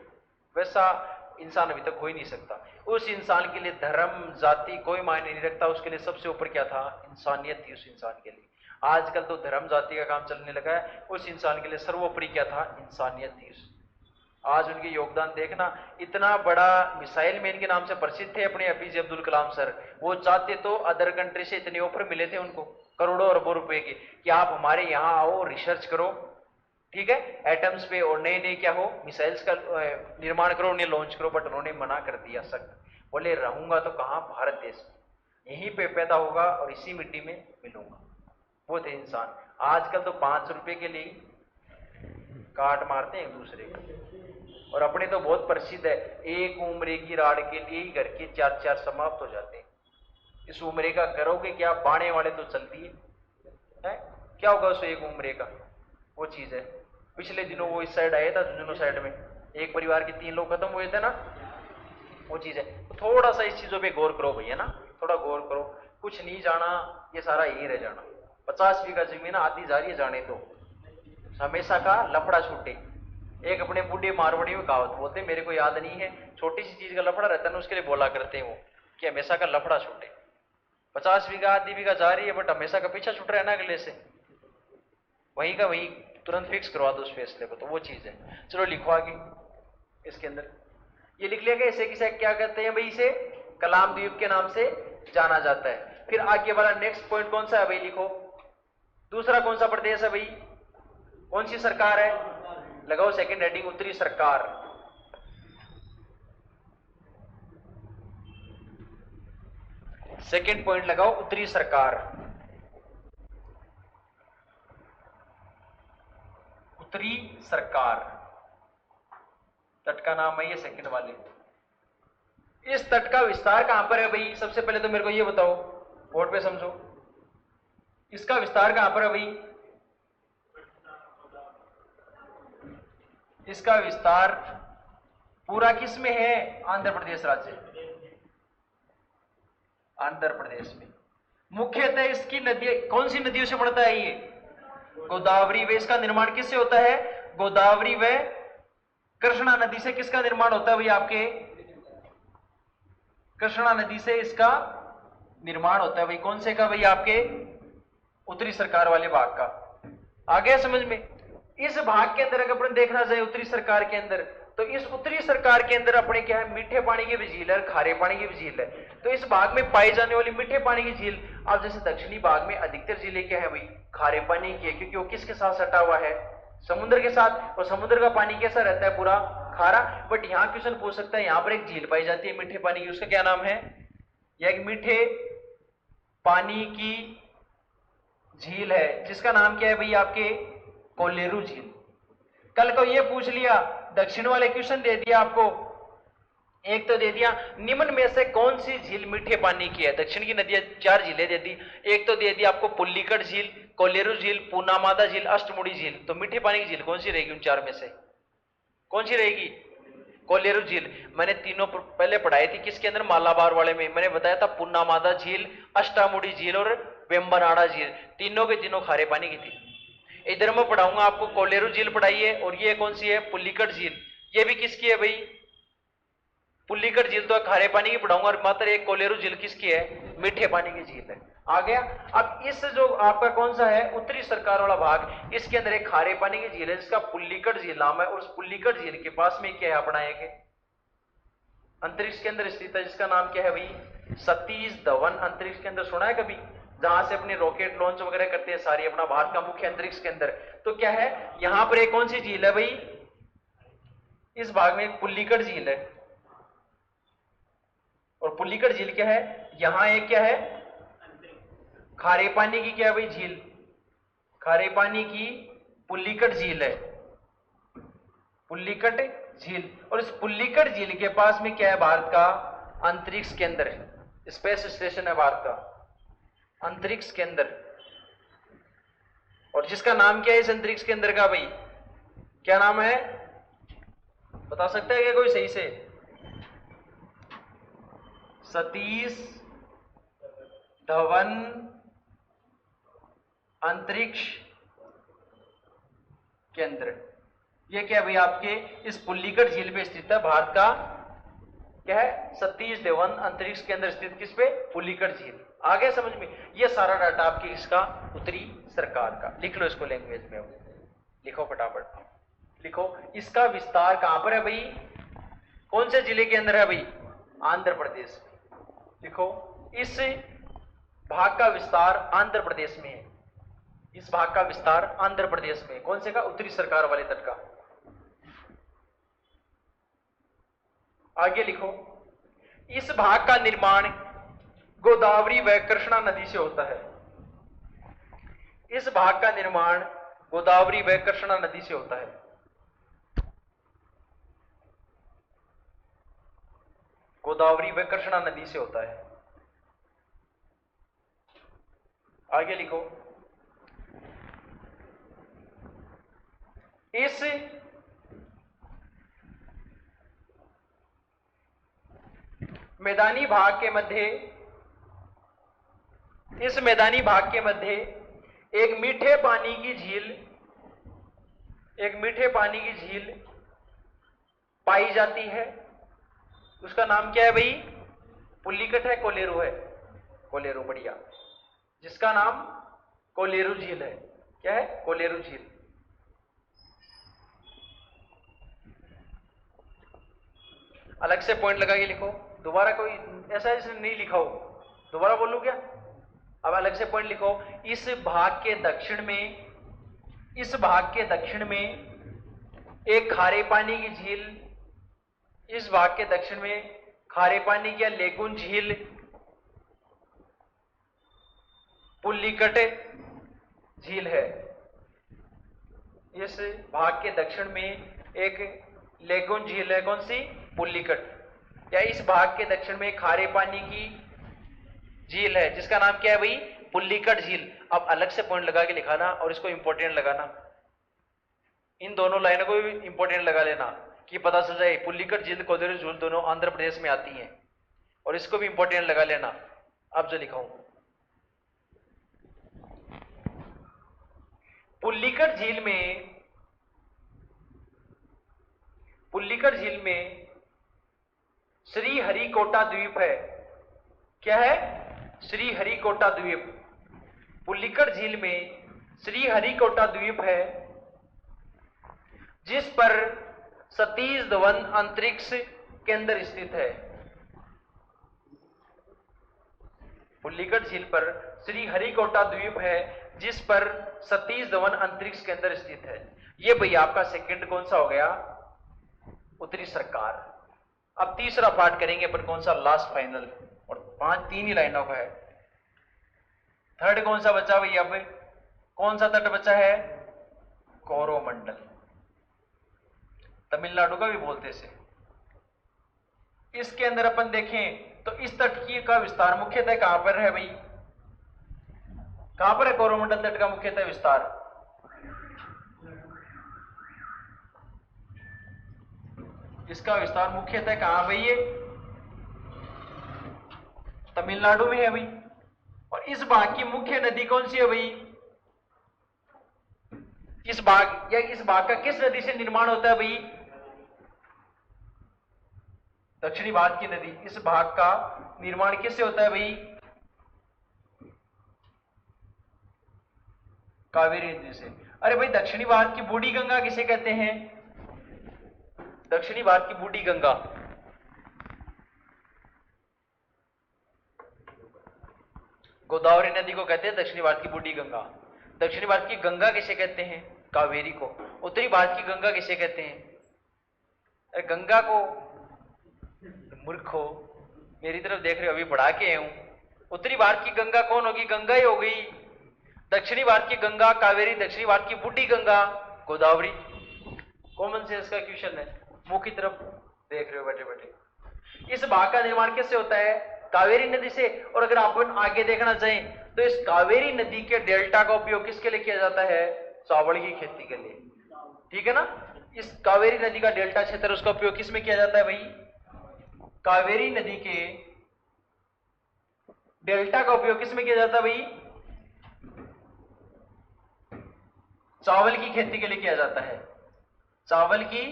वैसा इंसान अभी तक हो ही नहीं सकता। उस इंसान के लिए धर्म जाति कोई मायने नहीं रखता, उसके लिए सबसे ऊपर क्या था, इंसानियत थी उस इंसान के लिए। आजकल तो धर्म जाति का काम चलने लगा है, उस इंसान के लिए सर्वोपरि क्या था, इंसानियत थी। आज उनके योगदान देखना, इतना बड़ा मिसाइल मैन के नाम से प्रसिद्ध थे अपने एपीजे अब्दुल कलाम सर। वो चाहते तो अदर कंट्री से इतने ऑफर मिले थे उनको करोड़ों अरबों रुपए के कि आप हमारे यहाँ आओ, रिसर्च करो, ठीक है, एटम्स पे, और नए नए क्या हो, मिसाइल्स का निर्माण करो, उन्हें लॉन्च करो। बट उन्होंने मना कर दिया सख्त, बोले रहूंगा तो कहाँ, भारत देश में, यहीं पे पैदा होगा और इसी मिट्टी में मिलूंगा। वो थे इंसान। आजकल तो 5 रुपए के लिए काट मारते हैं एक दूसरे को, और अपने तो बहुत प्रसिद्ध है, एक उम्र की राड के लिए ही घर के 4 समाप्त हो जाते हैं। इस उम्रे का करोगे क्या, बाणे वाले तो चलती है, क्या होगा उस एक उम्रे का, वो चीज है। पिछले दिनों वो इस साइड आया था, झुंझुनू साइड में एक परिवार के 3 लोग खत्म हुए थे ना, वो चीज है। तो थोड़ा सा इस चीजों पे गौर करो भैया ना, थोड़ा गौर करो। कुछ नहीं जाना, ये सारा यही रह जाना। 50 बीघा जमीन आधी जा रही है, जाने तो हमेशा का लफड़ा छूटे। एक अपने बूढ़े मारवाड़ी में कहावत बोलते, मेरे को याद नहीं है, छोटी सी चीज का लफड़ा रहता है ना, उसके लिए बोला करते हैं वो कि हमेशा का लफड़ा छूटे। 50 बीघा आधी बीघा जा रही है, बट हमेशा का पीछा छूट रहा है ना अगले से, वहीं का वहीं तुरंत फिक्स करवा दो उस फैसले को, तो वो चीज है। चलो लिखो आगे इसके अंदर, ये लिख लिया गया। इसे किसे क्या कहते हैं भाई, इसे कलाम द्वीप के नाम से जाना जाता है। फिर आगे वाला नेक्स्ट पॉइंट कौन सा है भाई, लिखो। दूसरा कौन सा प्रदेश है भाई, कौन सी सरकार है, लगाओ सेकंड हेडिंग, उत्तरी सरकार। सेकंड पॉइंट लगाओ, उत्तरी सरकार। उत्तरी सरकार तट का नाम है ये सेकंड वाले। इस तट का विस्तार कहां पर है भाई, सबसे पहले तो मेरे को ये बताओ, बोर्ड पे समझो, इसका विस्तार कहां पर है भाई, इसका विस्तार पूरा किस में है, आंध्र प्रदेश राज्य, आंध्र प्रदेश में। मुख्यतः इसकी नदी कौन सी नदियों से बढ़ता है, ये गोदावरी व, इसका निर्माण किससे होता है, गोदावरी व कृष्णा नदी से। किसका निर्माण होता है भाई, आपके कृष्णा नदी से इसका निर्माण होता है भाई। कौन से का भाई, आपके उत्तरी सरकार वाले भाग का। आ गया समझ में। इस भाग के अंदर अगर अपन देखना चाहिए उत्तरी सरकार के अंदर, तो इस उत्तरी सरकार के अंदर अपने क्या है, मीठे पानी की भी झील है, खारे पानी की भी झील है। तो इस भाग में पाई जाने वाली मीठे पानी की झील, अब जैसे दक्षिणी भाग में अधिकतर जिले क्या है भाई, खारे पानी की है, क्योंकि वो किसके साथ सटा हुआ है, समुद्र के साथ। और समुद्र का पानी कैसा रहता है, पूरा खारा। बट यहाँ क्वेश्चन पूछ सकता है, यहाँ पर एक झील पाई जाती है मीठे पानी की, उसका क्या नाम है, यह एक मीठे पानी की झील है, जिसका नाम क्या है भाई, आपके कोलेरू झील। कल को ये पूछ लिया, दक्षिण वाले क्वेश्चन दे दिया आपको, एक तो दे दिया निम्न में से कौन सी झील मीठे पानी की है, दक्षिण की नदियां 4 झीलें दे दी। एक तो दे दी आपको पुल्लिकट झील, कोलेरू झील, पूनामादा झील, अष्टमुड़ी झील। तो मीठे पानी की झील कौन सी रहेगी उन 4 में से, कौन सी रहेगी, कोलेरू झील। मैंने तीनों पहले पढ़ाई थी किसके अंदर, मालाबार वाले में। मैंने बताया था पूनामादा झील, अष्टामुड़ी झील और वेम्बनाड़ा झील, तीनों के तीनों खारे पानी की थी। इधर मैं पढ़ाऊंगा आपको कोलेरू झील पढ़ाई है, और ये कौन सी है, पुल्लिकट झील। ये भी किसकी है भाई, पुल्लिकट झील तो खारे पानी की पढ़ाऊंगा, और मात्र एक कोलेरू झील किसकी है, मीठे पानी की झील है। आ गया। अब इस जो आपका कौन सा है उत्तरी सरकार वाला भाग, इसके अंदर एक खारे पानी की झील है जिसका पुल्लिकट झील नाम है, और उस पुल्लिकट झील के पास में क्या है अपना एक अंतरिक्ष के अंदर स्थित है, जिसका नाम क्या है भाई, सतीश धवन अंतरिक्ष के अंदर। सुना है कभी, जहां से अपने रॉकेट लॉन्च वगैरह करते हैं सारी, अपना भारत का मुख्य अंतरिक्ष के अंदर। तो क्या है, यहां पर एक कौन सी झील है भाई, इस भाग में एक पुल्लिकट झील है। और पुल्लिकट झील क्या है, यहां एक क्या है, खारे पानी की क्या है भाई झील, खारे पानी की पुल्लिकट झील है, पुल्लिकट झील। और इस पुल्लिकट झील के पास में क्या है, भारत का अंतरिक्ष के अंदर स्पेस स्टेशन है भारत का अंतरिक्ष के अंदर। और जिसका नाम क्या है इस अंतरिक्ष के अंदर का भाई, क्या नाम है, बता सकता है क्या कोई सही से, सतीश धवन अंतरिक्ष के अंदर। ये क्या भाई, आपके इस पुल्लिकट झील पे स्थित है, भारत का क्या है, सतीश धवन अंतरिक्ष के अंदर स्थित किस पे, पुल्लिकट झील। आगे समझ में। ये सारा डाटा आपके इसका उत्तरी सरकार का। लिख लो इसको लैंग्वेज में, लिखो फटाफट, लिखो। इसका विस्तार कहां पर है भाई, कौन से जिले के अंदर है भाई, आंध्र प्रदेश में। लिखो, इस भाग का विस्तार आंध्र प्रदेश में है, इस भाग का विस्तार आंध्र प्रदेश में, कौन से का, उत्तरी सरकार वाले तट का। आगे लिखो, इस भाग का निर्माण गोदावरी व कृष्णा नदी से होता है, इस भाग का निर्माण गोदावरी व कृष्णा नदी से होता है। गोदावरी व कृष्णा नदी से होता है। आगे लिखो, इस मैदानी भाग के मध्य, इस मैदानी भाग के मध्य एक मीठे पानी की झील, एक मीठे पानी की झील पाई जाती है। उसका नाम क्या है भाई? पुल्लिकट है, कोलेरू है? कोलेरू, बढ़िया। जिसका नाम कोलेरू झील है। क्या है? कोलेरू झील। अलग से पॉइंट लगा के लिखो। दोबारा कोई ऐसा इसने नहीं लिखा हो, दोबारा बोलूं क्या? अब अलग से पॉइंट लिखो। इस भाग के दक्षिण में, इस भाग के दक्षिण में एक खारे पानी की झील, इस भाग के दक्षिण में खारे पानी की लेगुन झील पुल्लिकट झील है। इस भाग के दक्षिण में एक लेगुन झील है, कौन सी? पुल्लिकट। या इस भाग के दक्षिण में खारे पानी की झील है जिसका नाम क्या है भाई? पुल्लिकट झील। अब अलग से पॉइंट लगा के लिखाना और इसको इंपॉर्टेंट लगाना। इन दोनों लाइनों को भी इंपॉर्टेंट लगा लेना कि पता चल जाए पुल्लिकट झील, कोलेरू झील दोनों आंध्र प्रदेश में आती हैं, और इसको भी इंपॉर्टेंट लगा लेना। अब जो लिखाऊं, पुल्लिकट झील में, पुल्लिकट झील में श्रीहरिकोटा द्वीप है। क्या है? श्रीहरिकोटा द्वीप। पुल्लिकट झील में श्रीहरिकोटा द्वीप है जिस पर सतीश धवन अंतरिक्ष केंद्र स्थित है। पुल्लिकट झील पर श्रीहरिकोटा द्वीप है जिस पर सतीश धवन अंतरिक्ष केंद्र स्थित है। यह भैया आपका सेकंड कौन सा हो गया? उत्तरी सरकार। अब तीसरा पार्ट करेंगे अपन, कौन सा? लास्ट फाइनल, और 3 ही लाइनों का है। थर्ड कौन सा बचा भैया? अब कौन सा तट बचा है? कोरोमंडल। तमिलनाडु का भी बोलते से। इसके अंदर अपन देखें तो इस तट की का विस्तार मुख्यतः कहां पर है भाई? कहां पर है कोरोमंडल तट का मुख्यतः विस्तार? इसका विस्तार मुख्यतः कहां भाई? ये तमिलनाडु में है भाई। और इस भाग की मुख्य नदी कौन सी है भाई? इस भाग, या इस भाग का किस नदी से निर्माण होता है भाई? दक्षिणी भारत की नदी। इस भाग का निर्माण किससे होता है भाई? कावेरी नदी से। अरे भाई, दक्षिणी भारत की बूढ़ी गंगा किसे कहते हैं? दक्षिणी भारत की बूढ़ी गंगा, गोदावरी नदी को कहते हैं दक्षिणी भारत की बूढ़ी गंगा। दक्षिणी भारत की गंगा किसे कहते हैं? कावेरी को। उत्तरी भारत की गंगा किसे कहते हैं? अरे गंगा को, मूर्ख हो, मेरी तरफ देख रहे हो, अभी बढ़ा के आया हूं। उत्तरी भारत की गंगा कौन होगी? गंगा ही हो गई। दक्षिणी भारत की गंगा कावेरी, दक्षिणी भारत की बूढ़ी गंगा गोदावरी। कॉमन सेंस का क्वेश्चन है, मुंह की तरफ देख रहे हो बैठे बैठे। इस भाग का निर्माण किससे होता है? कावेरी नदी से। और अगर अपन आगे देखना चाहें तो इस कावेरी नदी के डेल्टा का उपयोग किसके लिए किया जाता है? चावल की खेती के लिए। ठीक है ना? इस कावेरी नदी का डेल्टा क्षेत्र, उसका उपयोग किस में किया जाता है भाई? कावेरी नदी के डेल्टा का उपयोग किस में किया जाता है भाई? चावल की खेती के लिए किया जाता है। चावल की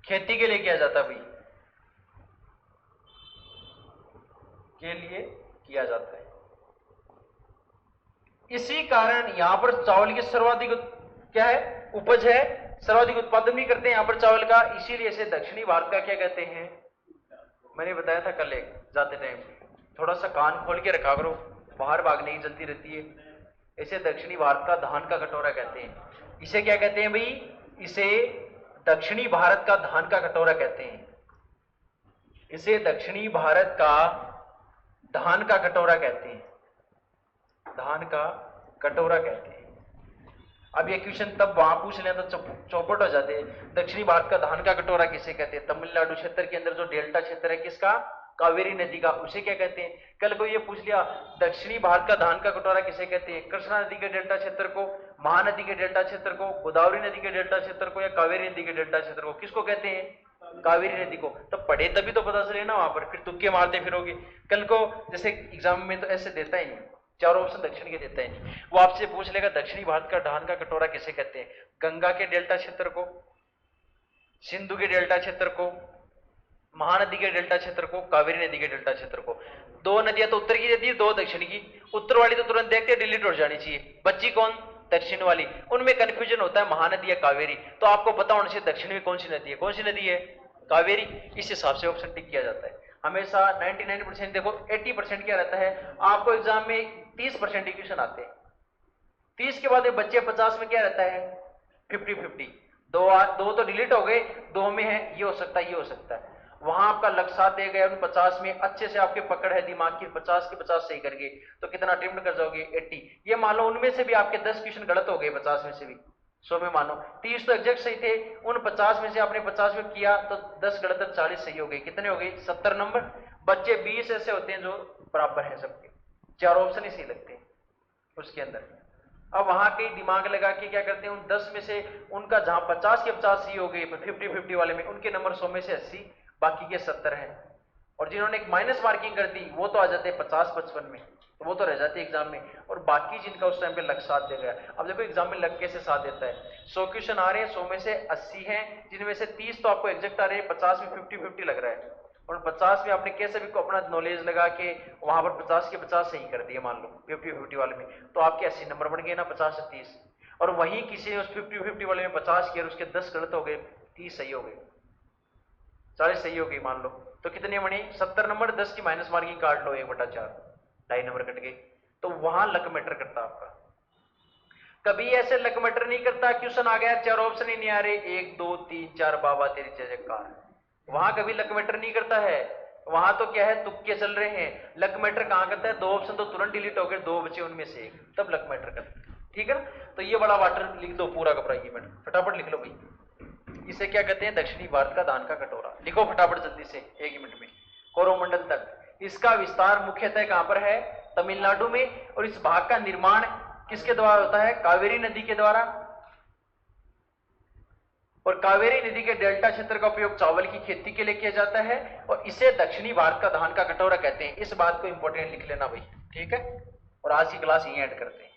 खेती के लिए किया जाता है भाई, के लिए किया जाता है। इसी कारण यहां पर चावल की सर्वाधिक क्या है? उपज है, सर्वाधिक उत्पादन भी करते हैं यहां पर चावल का। इसीलिए इसे दक्षिणी भारत का क्या कहते हैं? मैंने बताया था कल एक जाते टाइम, थोड़ा सा कान खोल के रखा करो, बाहर भागने की जल्दी रहती है। इसे दक्षिणी भारत का धान का कटोरा कहते हैं। इसे क्या कहते हैं भाई? इसे दक्षिणी भारत का धान का कटोरा कहते हैं। इसे दक्षिणी भारत का धान का कटोरा कहते हैं। धान का कटोरा कहते हैं। अब ये क्वेश्चन तब वहां पूछ लें तो चौपट हो जाते हैं। दक्षिणी भारत का धान का कटोरा किसे कहते हैं? तमिलनाडु क्षेत्र के अंदर जो डेल्टा क्षेत्र है किसका? कावेरी नदी का, उसे क्या कहते हैं? कल को ये पूछ लिया दक्षिणी भारत का धान का कटोरा किसे कहते हैं? कृष्णा नदी के डेल्टा क्षेत्र को, महानदी के डेल्टा क्षेत्र को, गोदावरी नदी के डेल्टा क्षेत्र को, या कावेरी नदी के डेल्टा क्षेत्र को? किसको कहते हैं? कावेरी नदी को। तो पढ़े तभी तो पता चले ना, वहां पर फिर तुक्के मारते फिरोगे। कल को जैसे एग्जाम में तो ऐसे देता ही नहीं, चारों ऑप्शन दक्षिण के देता ही नहीं, वो आपसे पूछ लेगा दक्षिणी भारत का धान का कटोरा किसे कहते हैं? गंगा के डेल्टा क्षेत्र को, सिंधु के डेल्टा क्षेत्र को, महानदी के डेल्टा क्षेत्र को, कावेरी नदी के डेल्टा क्षेत्र को। दो नदियां तो उत्तर की देती है, दो दक्षिण की। उत्तर वाली तो तुरंत देखते डिलीट हो जानी चाहिए, बच्ची कौन? दक्षिण वाली। उनमें कंफ्यूजन होता है महानदी या कावेरी, तो आपको पता होना चाहिए दक्षिण में कौन सी नदी है। कौन सी नदी है? कावेरी। इस हिसाब से ऑप्शन टिक किया जाता है हमेशा। 99% देखो 80% क्या रहता है आपको एग्जाम में 30% इक्वेशन आते हैं। 30 के बाद ये बच्चे 50 में क्या रहता है? 50-50। दो तो डिलीट हो गए, दो में है ये हो सकता है, ये हो सकता है। वहां आपका लक्ष्य साथ दे गए, उन 50 में अच्छे से आपके पकड़ है दिमाग की, 50 के 50 सही कर गए तो कितना अटेम्प्ट कर जाओगे? 80। ये मान लो उनमें से भी आपके 10 क्वेश्चन गलत हो गए, 50 में से भी 100 में मानो 30 तो एग्जैक्ट सही थे, उन 50 में से आपने 50 में किया तो 10 गलत, 40 सही हो गए। कितने हो गए? 70 नंबर। बच्चे 20 ऐसे होते हैं जो बराबर है सबके, चारों ऑप्शन ही सही लगते हैं उसके अंदर। अब वहां के दिमाग लगा के क्या करते हैं, उन 10 में से उनका जहां 50 के 50 सही हो गए, 50-50 वाले में उनके नंबर 100 में से 80, बाकी के 70 हैं। और जिन्होंने एक माइनस मार्किंग कर दी वो तो आ जाते 50-55 में, तो वो तो रह जाते एग्जाम में। और बाकी जिनका उस टाइम पे लक साथ दे गया, अब देखो एग्जाम में लक कैसे साथ देता है। 100 क्वेश्चन आ रहे हैं, 100 में से 80 हैं, जिनमें से 30 तो आपको एग्जैक्ट आ रहे हैं, 50 में 50-50 लग रहा है। और 50 में आपने कैसे भी को अपना नॉलेज लगा के वहां पर 50 के 50 सही कर दिए, मान लो 50-50 वाले में, तो आपके 80 नंबर बन गए ना, 50 से 30। और वहीं किसी ने उस 50-50 वाले में 50 किए, उसके 10 गलत हो गए, 30 सही हो गए, 40 सही हो गई मान लो, तो कितने बने? 70 नंबर। 10 की माइनस मार्किंग काट लो, 1/4, 2.5 नंबर कट गए। तो वहां लक मैटर करता आपका। कभी ऐसे लक मैटर नहीं करता, क्वेश्चन आ गया, चार ऑप्शन ही नहीं आ रहे, 1 2 3 4, बाबा तेरी जयकार, वहां कभी लक मैटर नहीं करता है। वहां तो क्या है, तुक्के चल रहे हैं। लक मैटर कहां करता है? 2 ऑप्शन तो तुरंत डिलीट हो गए, 2 बचे उनमें से 1, तब लक मैटर करता है। ठीक है ना? तो ये बड़ा वाटर लिख दो पूरा का पूरा, ये मैटर फटाफट लिख लो भाई। इसे क्या कहते हैं? दक्षिणी भारत का धान का कटोरा। लिखो फटाफट जल्दी से, 1 मिनट में। कोरोमंडल तक इसका विस्तार मुख्यतः कहां पर है? तमिलनाडु में। और इस भाग का निर्माण किसके द्वारा होता है? कावेरी नदी के द्वारा। और कावेरी नदी के डेल्टा क्षेत्र का उपयोग चावल की खेती के लिए किया जाता है, और इसे दक्षिणी भारत का धान का कटोरा कहते हैं। इस बात को इंपॉर्टेंट लिख लेना भाई, ठीक है? और आज की क्लास यहीं ऐड करते हैं।